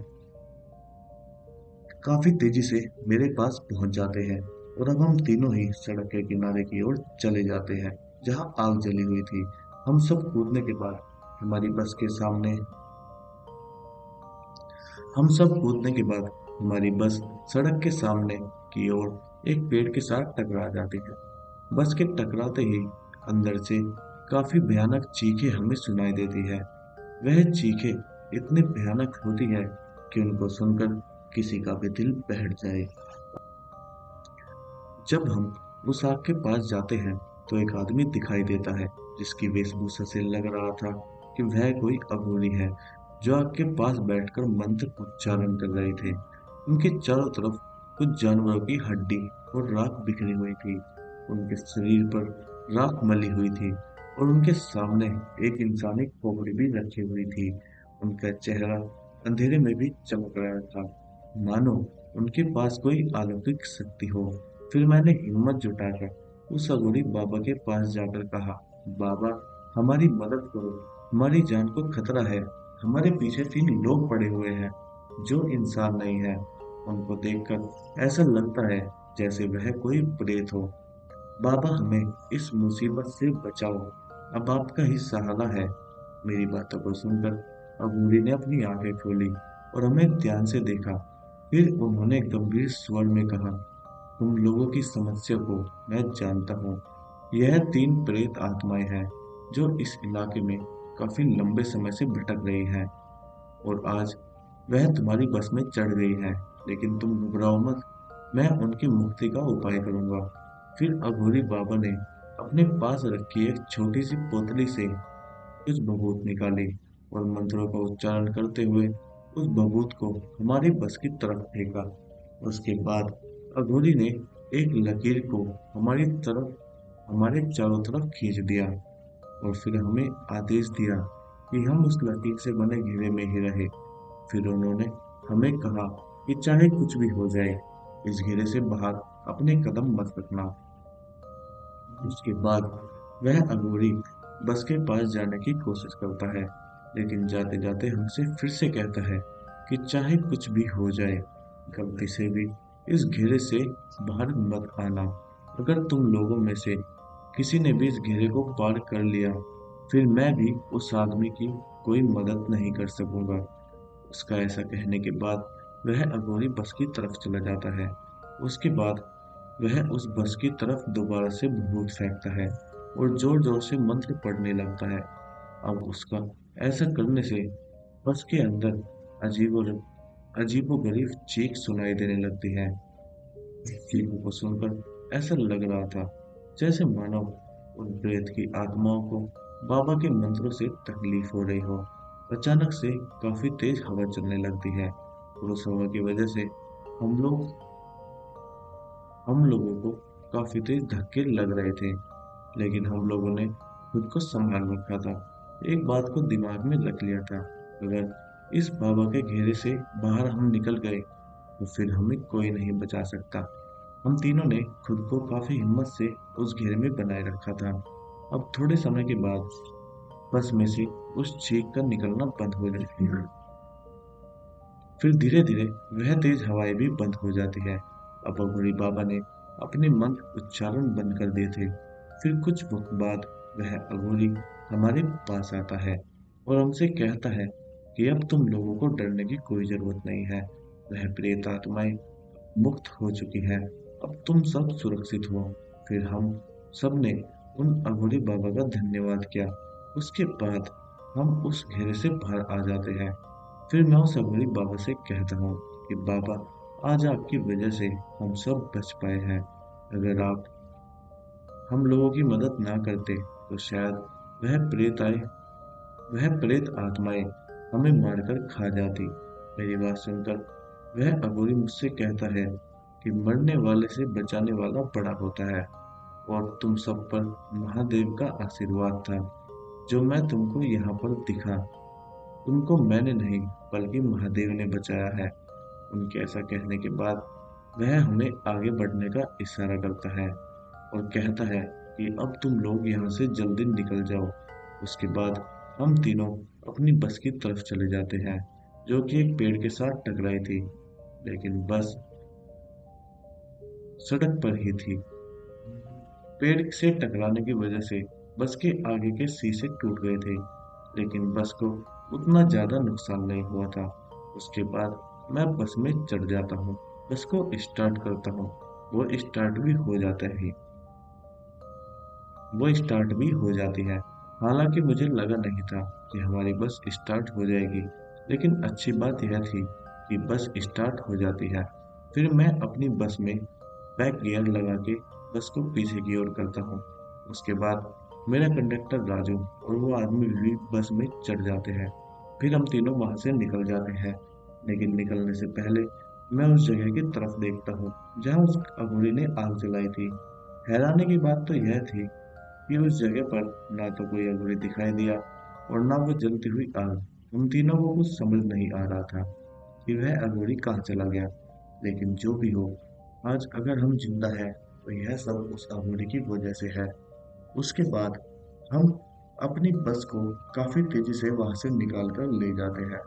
काफी तेजी से मेरे पास पहुंच जाते हैं, और अब हम तीनों ही सड़क के किनारे की ओर चले जाते हैं, जहां आग जली हुई थी। हम सब कूदने के बाद हमारी बस के सामने हम सब कूदने के बाद हमारी बस सड़क के सामने की ओर एक पेड़ के साथ टकरा जाती है। बस के टकराते ही अंदर से काफी भयानक चीखें हमें सुनाई देती है। वह चीखें इतनी भयानक होती है कि उनको सुनकर किसी का भी दिल बैठ जाए। जब हम उस आग के पास जाते हैं, तो एक आदमी दिखाई देता है, जिसकी वेशभूषा से लग रहा था कि वह कोई अघोरी है, जो आग के पास बैठकर मंत्र उच्चारण कर रहे थे। उनके चारों तरफ कुछ जानवरों की हड्डी और राख बिखरी हुई थी। उनके शरीर पर राख मली हुई थी, और उनके सामने एक इंसानी खोपड़ी भी रखी हुई थी। उनका चेहरा अंधेरे में भी चमक रहा था, मानो उनके पास कोई अलौकिक शक्ति हो। फिर मैंने हिम्मत जुटाकर उस अघोरी बाबा के पास जाकर कहा, बाबा, हमारी मदद करो, हमारी जान को खतरा है। हमारे पीछे 3 लोग पड़े हुए हैं, जो इंसान नहीं है। उनको देखकर ऐसा लगता है जैसे वह कोई प्रेत हो। बाबा, हमें इस मुसीबत से बचाओ, अब आपका ही सहारा है। मेरी बातों को सुनकर अबूरी ने अपनी आंखें खोली और हमें ध्यान से देखा। फिर उन्होंने गंभीर स्वर में कहा, तुम लोगों की समस्या को मैं जानता हूँ। यह 3 प्रेत आत्माएं हैं, जो इस इलाके में काफी लंबे समय से भटक रही हैं, और आज वह तुम्हारी बस में चढ़ गई है। लेकिन तुम घबराओ मत, मैं उनकी मुक्ति का उपाय करूंगा। फिर अघोरी बाबा ने अपने पास रखी एक छोटी सी पोतली से कुछ भभूत निकाली, और मंत्रों का उच्चारण करते हुए उस भभूत को हमारी बस की तरफ फेंका। उसके बाद अघोरी ने एक लकीर को हमारी तरफ हमारे चारों तरफ खींच दिया, और फिर हमें आदेश दिया कि हम उस लकीर से बने घेरे में ही रहे। फिर उन्होंने हमें कहा कि चाहे कुछ भी हो जाए, इस घेरे से बाहर अपने कदम मत रखना। उसके बाद वह अघोरी बस के पास जाने की कोशिश करता है, लेकिन जाते जाते हमसे फिर से कहता है कि चाहे कुछ भी हो जाए, गलती से भी इस घेरे से बाहर मत आना। अगर तुम लोगों में से किसी ने भी इस घेरे को पार कर लिया, फिर मैं भी उस आदमी की कोई मदद नहीं कर सकूंगा। उसका ऐसा कहने के बाद वह अघोरी बस की तरफ चला जाता है। उसके बाद वह उस बस की तरफ दोबारा से भभूत फेंकता है और जोर जोर से मंत्र पढ़ने लगता है। अब उसका ऐसा करने से बस के अंदर अजीबो अजीबोगरीब चीख सुनाई देने लगती है। चीखों को सुनकर ऐसा लग रहा था जैसे मानो उन प्रेत की आत्माओं को बाबा के मंत्रों से तकलीफ हो रही हो। अचानक से काफी तेज हवा चलने लगती है और उस हवा की वजह से हम लोग हम लोगों को काफी तेज धक्के लग रहे थे, लेकिन हम लोगों ने खुद को संभाल रखा था। एक बात को दिमाग में रख लिया था, अगर इस बाबा के घेरे से बाहर हम निकल गए तो फिर हमें कोई नहीं बचा सकता। हम तीनों ने खुद को काफी हिम्मत से उस घेरे में बनाए रखा था। अब थोड़े समय के बाद बस में से उस चीख का निकलना बंद हो जाती है। फिर धीरे धीरे वह तेज हवाएं भी बंद हो जाती है। अब अघोरी बाबा ने अपने मंत्र उच्चारण बंद कर दिए थे। फिर कुछ वक्त बाद वह अघोरी हमारे पास आता है और हमसे कहता है कि अब तुम लोगों को डरने की कोई जरूरत नहीं है। वह प्रेत आत्माएं मुक्त हो चुकी है। अब तुम सब सुरक्षित हो। फिर हम सब ने उन अघोरी बाबा का धन्यवाद किया। उसके बाद हम उस घेरे से बाहर आ जाते हैं। फिर मैं उस अघोरी बाबा से कहता हूँ कि बाबा, आज आपकी वजह से हम सब बच पाए हैं। अगर आप हम लोगों की मदद ना करते तो शायद वह प्रेत आए वह प्रेत आत्माएं हमें मारकर खा जाती। मेरी बात सुनकर वह अघोरी मुझसे कहता है कि मरने वाले से बचाने वाला बड़ा होता है और तुम सब पर महादेव का आशीर्वाद था जो मैं तुमको यहाँ पर दिखा। तुमको मैंने नहीं बल्कि महादेव ने बचाया है। उनके ऐसा कहने के बाद वह हमें आगे बढ़ने का इशारा करता है और कहता है कि अब तुम लोग यहाँ से जल्दी निकल जाओ। उसके बाद हम तीनों अपनी बस की तरफ चले जाते हैं जो कि एक पेड़ के साथ टकराई थी, लेकिन बस सड़क पर ही थी। पेड़ से टकराने की वजह से बस के आगे के शीशे टूट गए थे, लेकिन बस को उतना ज्यादा नुकसान नहीं हुआ था। उसके बाद मैं बस में चढ़ जाता हूँ, बस को स्टार्ट करता हूँ। वो स्टार्ट भी हो जाता है वो स्टार्ट भी हो जाती है। हालांकि मुझे लगा नहीं था कि हमारी बस स्टार्ट हो जाएगी, लेकिन अच्छी बात यह थी कि बस स्टार्ट हो जाती है। फिर मैं अपनी बस में बैक गियर लगा के बस को पीछे की ओर करता हूँ। उसके बाद मेरा कंडक्टर राजू और वो आदमी भी बस में चढ़ जाते हैं। फिर हम तीनों वहां से निकल जाते हैं, लेकिन निकलने से पहले मैं उस जगह की तरफ देखता हूँ जहाँ उस अघोरी ने आग जलाई थी। हैरानी की बात तो यह थी कि उस जगह पर ना तो कोई अघोरी दिखाई दिया और ना वो जलती हुई आग। हम तीनों को कुछ समझ नहीं आ रहा था कि वह अघोरी कहाँ चला गया। लेकिन जो भी हो, आज अगर हम जिंदा हैं तो यह सब उस अघोरी की वजह से है। उसके बाद हम अपनी बस को काफी तेजी से वहां से निकाल कर ले जाते हैं।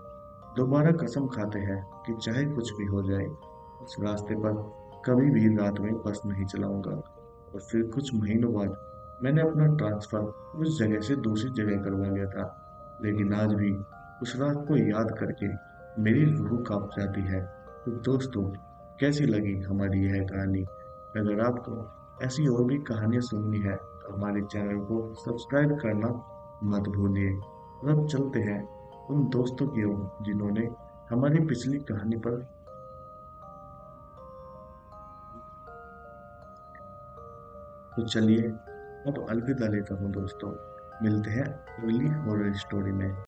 दोबारा कसम खाते हैं कि चाहे कुछ भी हो जाए, उस रास्ते पर कभी भी रात में बस नहीं चलाऊंगा। और फिर कुछ महीनों बाद मैंने अपना ट्रांसफर उस जगह से दूसरी जगह करवा लिया था, लेकिन आज भी उस रात को याद करके मेरी रूह कांप जाती है। तो दोस्तों, कैसी लगी हमारी यह कहानी? अगर आपको ऐसी और भी कहानियां सुननी है तो हमारे चैनल को सब्सक्राइब करना मत भूलिए। और अब चलते हैं उन दोस्तों की ओर जिन्होंने हमारी पिछली कहानी पर। तो चलिए अब अलविदा लेता हूँ दोस्तों। मिलते हैं अगली हॉरर स्टोरी में।